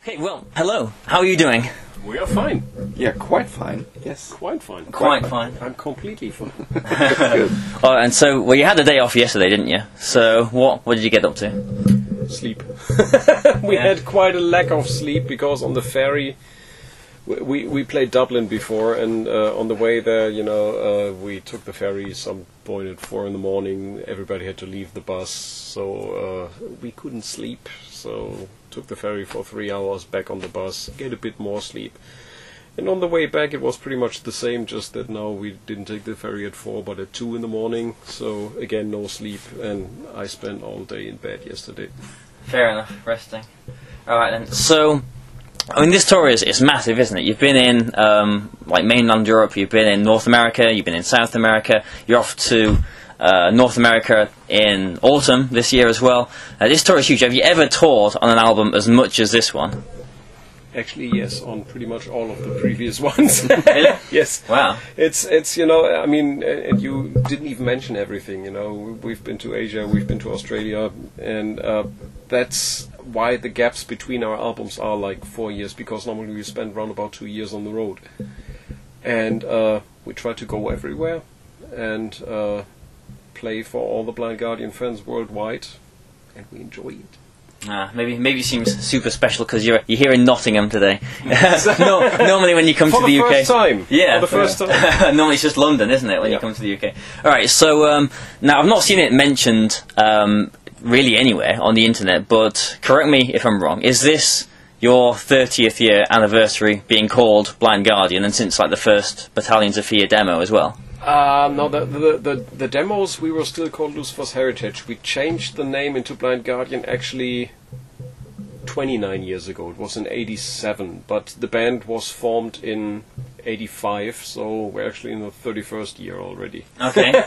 Okay, well, hello. How are you doing? We are fine. Yeah, quite fine. Yes. Quite fine. Quite fine. I'm completely fine. Good. Oh, and so, well, you had a day off yesterday, didn't you? So, what did you get up to? Sleep. We had quite a lack of sleep because on the ferry, we played Dublin before, and on the way there, we took the ferry some point at 4 in the morning. Everybody had to leave the bus, so we couldn't sleep. So took the ferry for 3 hours back on the bus, get a bit more sleep. And on the way back it was pretty much the same, just that now we didn't take the ferry at 4 but at 2 in the morning. So again, no sleep, and I spent all day in bed yesterday. Fair enough, resting. Alright then, so, I mean, this tour is massive, isn't it? You've been in, like, mainland Europe, you've been in North America, you've been in South America, you're off to North America in autumn this year as well. This tour is huge. Have you ever toured on an album as much as this one? Actually, yes, on pretty much all of the previous ones. Really? Yes. Wow. It's I mean, and you didn't even mention everything, We've been to Asia, we've been to Australia, and that's why the gaps between our albums are like 4 years, because normally we spend around about 2 years on the road. And we try to go everywhere and play for all the Blind Guardian fans worldwide, and we enjoy it. Maybe it seems super special because you're here in Nottingham today. No, normally when you come to the UK, first time. Yeah, for the first time. Normally it's just London, isn't it, when you come to the UK? All right, so now I've not seen it mentioned really anywhere on the internet, but correct me if I'm wrong. Is this your 30th year anniversary being called Blind Guardian, and since like the first Battalion Sophia demo as well? No, the demos, we were still called Lucifer's Heritage. We changed the name into Blind Guardian actually 29 years ago. It was in 87, but the band was formed in 85, so we're actually in the 31st year already. Okay,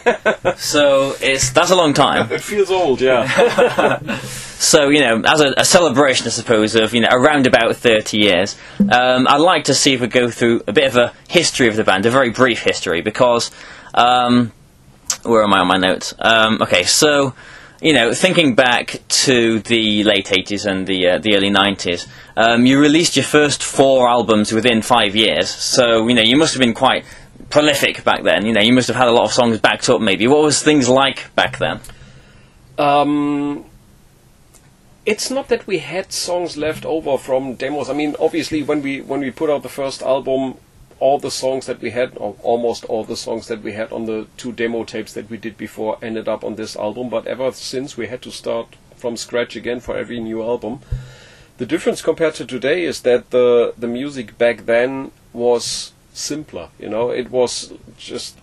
so that's a long time. It feels old, yeah. So, as a celebration, I suppose, of, around about 30 years, I'd like to see if we go through a bit of a history of the band, a very brief history, because, where am I on my notes? Okay, so, thinking back to the late 80s and the early 90s, you released your first 4 albums within 5 years, so, you must have been quite prolific back then, you must have had a lot of songs backed up, maybe. What was things like back then? It's not that we had songs left over from demos. I mean, obviously, when we put out the first album, all the songs that we had, or almost all the songs that we had on the 2 demo tapes that we did before, ended up on this album. But ever since, we had to start from scratch again for every new album. The difference compared to today is that the music back then was simpler. It was just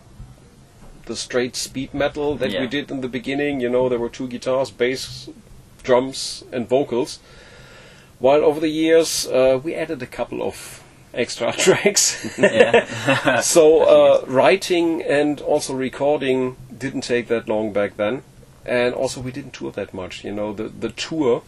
the straight speed metal that we did in the beginning. There were 2 guitars, bass, drums and vocals, while over the years we added a couple of extra tracks. So writing and also recording didn't take that long back then, and also we didn't tour that much. The tour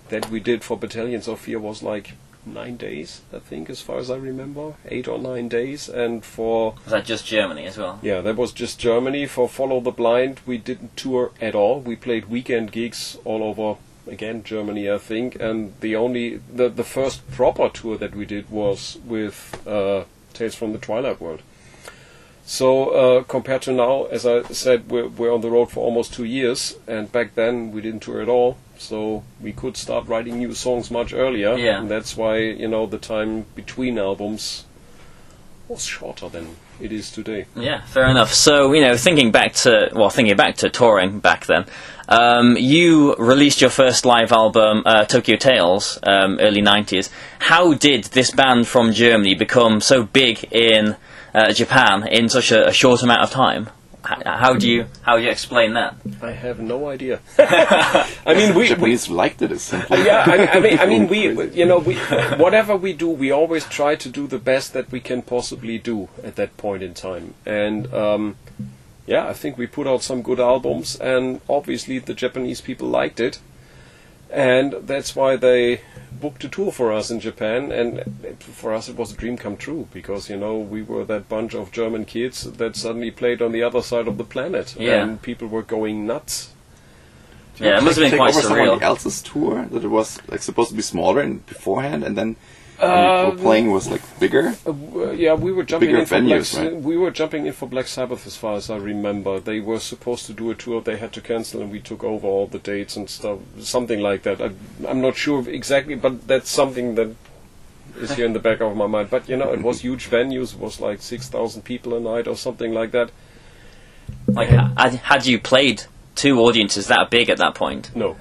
that we did for Battalion Sophia was like 9 days, I think, as far as I remember, 8 or 9 days. And was that just Germany as well? Yeah, that was just Germany. For Follow the Blind, we didn't tour at all. We played weekend gigs all over, again, Germany, I think. And the first proper tour that we did was with Tales from the Twilight World. So compared to now, as I said, we're on the road for almost 2 years, and back then we didn't tour at all. So we could start writing new songs much earlier, and that's why the time between albums was shorter than it is today. Yeah, fair enough. So thinking back to touring back then, you released your first live album, Tokyo Tales, early 90s. How did this band from Germany become so big in Japan in such a short amount of time? How do you explain that? I have no idea. I mean, we Japanese liked it simply. Yeah, I mean, we whatever we do, we always try to do the best that we can possibly do at that point in time. And I think we put out some good albums, and obviously the Japanese people liked it. And that's why they booked a tour for us in Japan, and for us it was a dream come true, because we were that bunch of German kids that suddenly played on the other side of the planet, and people were going nuts. Yeah, it must have been take quite over surreal. somebody else's tour that it was like supposed to be smaller and beforehand, and then when you were playing was like bigger. Yeah, we were jumping Bigger in for venues, Black, right? we were jumping in for Black Sabbath, as far as I remember. They were supposed to do a tour, they had to cancel, and we took over all the dates and stuff, something like that. I'm not sure exactly, but that's something that is here in the back of my mind. But you know, it was huge venues. It was like 6,000 people a night or something like that. Like, had you played to audiences that big at that point? No.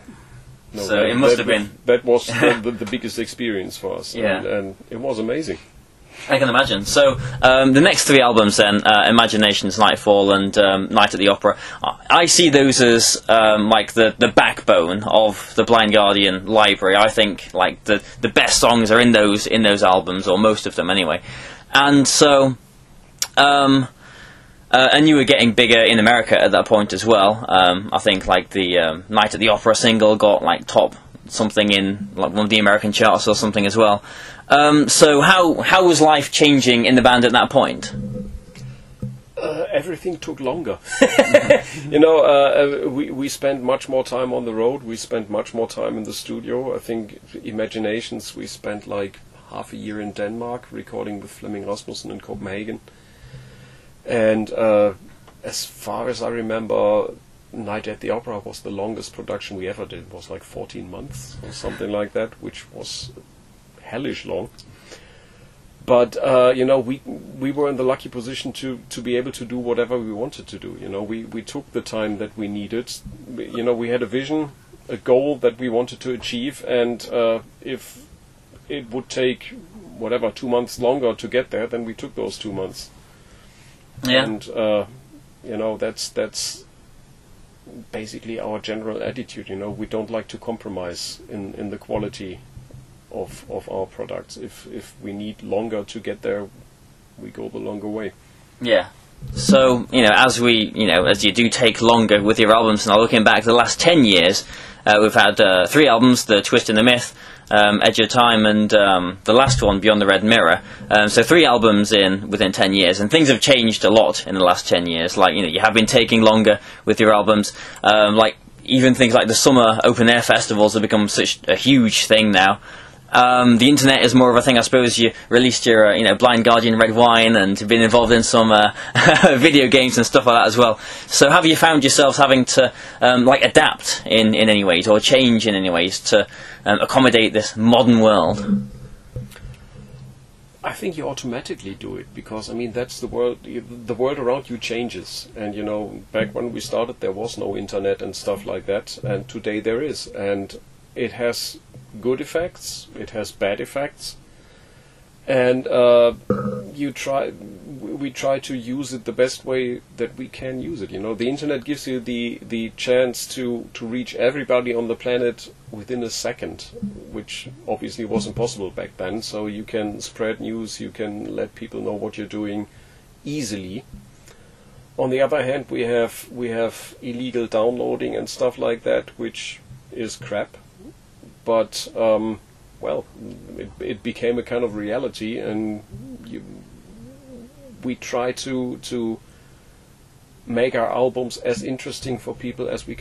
So it must have been... That was the biggest experience for us. Yeah. And it was amazing. I can imagine. So the next three albums then, Imaginations, Nightfall and Night at the Opera, I see those as like the backbone of the Blind Guardian library. I think like the best songs are in those albums, or most of them anyway. And so... and you were getting bigger in America at that point as well. I think like the Night at the Opera single got like top something in like one of the American charts or something as well. So how was life changing in the band at that point? Everything took longer. You know, we spent much more time on the road. We spent much more time in the studio. I think Imaginations, we spent like half a year in Denmark recording with Flemming Rasmussen in Copenhagen. And as far as I remember, Night at the Opera was the longest production we ever did. It was like 14 months or something like that, which was hellish long. But you know, we were in the lucky position to be able to do whatever we wanted to do. You know, we took the time that we needed. You know, we had a vision, a goal that we wanted to achieve, and if it would take whatever 2 months longer to get there, then we took those 2 months. Yeah. And you know, that's basically our general attitude. You know, we don't like to compromise in the quality of our products. If we need longer to get there, we go the longer way. Yeah. So, you know, as you do take longer with your albums, now looking back the last 10 years, we've had 3 albums, The Twist and the Myth, Edge of Time, and the last one, Beyond the Red Mirror. So 3 albums within 10 years, and things have changed a lot in the last 10 years. Like, you know, you have been taking longer with your albums. Like, even things like the summer open air festivals have become such a huge thing now. The internet is more of a thing. I suppose you released your, Blind Guardian Red Wine, and have been involved in some video games and stuff like that as well. So have you found yourselves having to adapt in any ways, or change in any ways to accommodate this modern world? I think you automatically do it, because I mean that's the world. The world around you changes, and you know, back when we started, there was no internet and stuff like that, and today there is, and it has good effects, it has bad effects, and we try to use it the best way that we can use it. You know, the internet gives you the chance to reach everybody on the planet within a second, which obviously was impossible back then. So you can spread news, you can let people know what you're doing easily. On the other hand, we have illegal downloading and stuff like that, which is crap. But well, it became a kind of reality, and we try to make our albums as interesting for people as we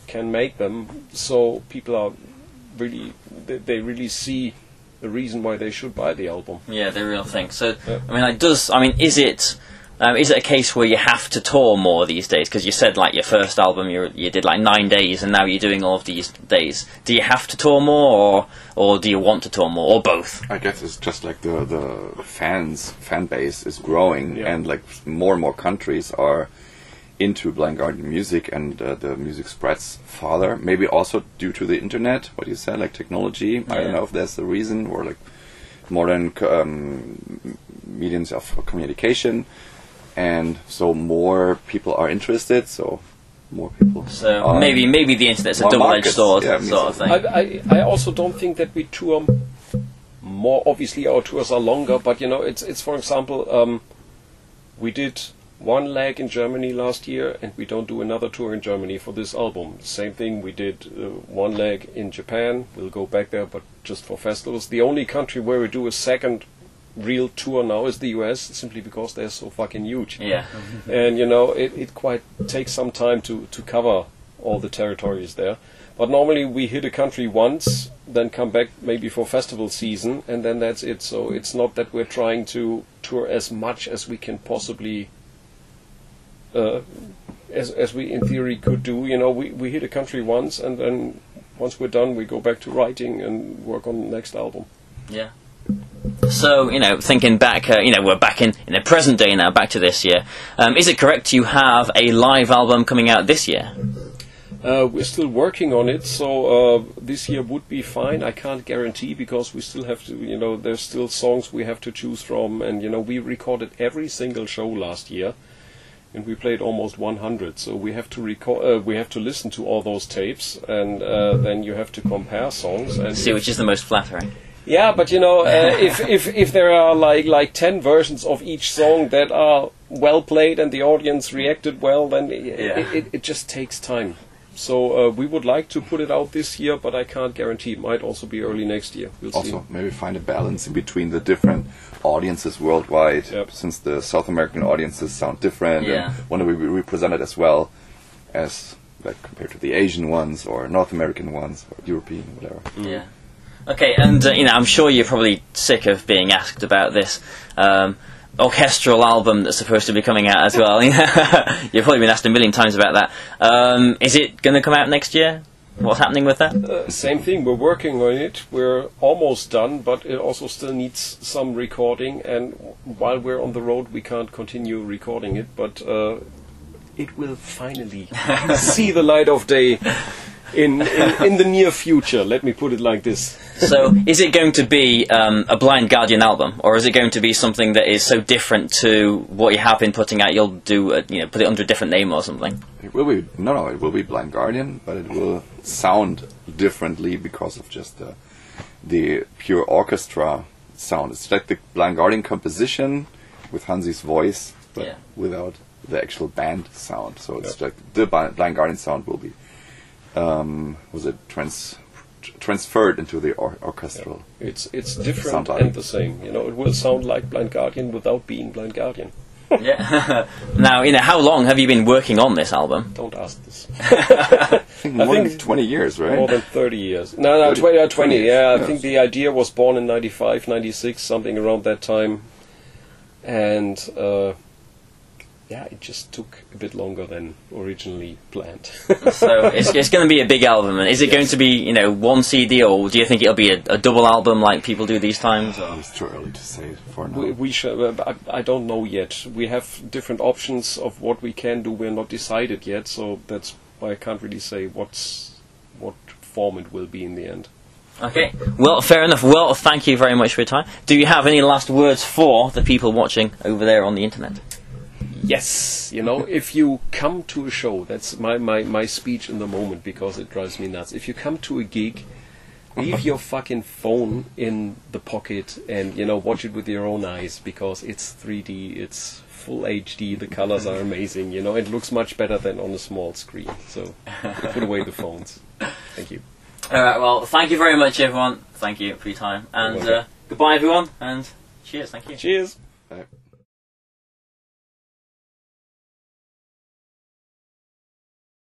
can make them, so people are they really see the reason why they should buy the album. Yeah, the real thing. So, yeah. Is it a case where you have to tour more these days? Because you said, like, your first album, you did like 9 days, and now you're doing all of these days. Do you have to tour more, or do you want to tour more, or both? I guess it's just like the fan base is growing, Yeah. and like more and more countries are into Blind Guardian music, and the music spreads farther. Maybe also due to the internet, what you said, like technology. I don't know if that's the reason, or like modern mediums of communication. And so more people are interested, so more people. So maybe the internet's a double-edged sword, sort of thing. I also don't think that we tour more. Obviously, our tours are longer, but you know, it's for example, we did 1 leg in Germany last year, and we don't do another tour in Germany for this album. Same thing, we did 1 leg in Japan. We'll go back there, but just for festivals. The only country where we do a second real tour now is the US, simply because they're so fucking huge. Yeah. And you know, it quite takes some time to cover all the territories there. But normally we hit a country once, then come back maybe for festival season, and then that's it. So it's not that we're trying to tour as much as we can possibly, as we in theory could do. You know, we hit a country once, and then once we're done, we go back to writing and work on the next album. Yeah. So, you know, thinking back, you know, we're back in the present day now, back to this year. Is it correct you have a live album coming out this year? We're still working on it, so this year would be fine. I can't guarantee because we still have to, you know, there's still songs we have to choose from, and you know, we recorded every single show last year, and we played almost 100. So we have to record, we have to listen to all those tapes, and then you have to compare songs and see which is the most flattering. Yeah, but you know, if there are like 10 versions of each song that are well played and the audience reacted well, then it just takes time. So we would like to put it out this year, but I can't guarantee. It might also be early next year. We'll see. Also, maybe find a balance in between the different audiences worldwide, since the South American audiences sound different, and want to be represented as well as like compared to the Asian ones or North American ones or European, whatever. Yeah. Okay, and you know, I'm sure you're probably sick of being asked about this orchestral album that's supposed to be coming out as well. You've probably been asked a million times about that. Is it going to come out next year? What's happening with that? Same thing, we're working on it. We're almost done, but it also still needs some recording, and while we're on the road we can't continue recording it, but it will finally see the light of day in the near future, let me put it like this. So, is it going to be a Blind Guardian album, or is it going to be something that is so different to what you have been putting out? You'll do, you know, put it under a different name or something. It will be it will be Blind Guardian, but it will sound differently because of just the pure orchestra sound. It's like the Blind Guardian composition with Hansi's voice, but without the actual band sound. So it's like the Blind Guardian sound will be transferred into the orchestral. It's different and the same. You know, it will sound like Blind Guardian without being Blind Guardian. Yeah. Now, you know, how long have you been working on this album? Don't ask this. I think more than 20 years, right? More than 30 years. No, 20. Yeah, I think the idea was born in 95, 96, something around that time. And it just took a bit longer than originally planned. So it's going to be a big album, and is it going to be, you know, one CD, or do you think it'll be a double album like people do these times? Or? It's too early to say for now. We should, I don't know yet. We have different options of what we can do. We're not decided yet, so that's why I can't really say what form it will be in the end. Okay, well, fair enough. Well, thank you very much for your time. Do you have any last words for the people watching over there on the internet? Yes, you know, if you come to a show, that's my speech in the moment because it drives me nuts. If you come to a gig, leave your fucking phone in the pocket and, you know, watch it with your own eyes because it's 3D, it's full HD, the colors are amazing, you know, it looks much better than on a small screen. So, put away the phones. Thank you. Alright, well, thank you very much, everyone. Thank you for your time. And goodbye, everyone, and cheers. Thank you. Cheers. Bye.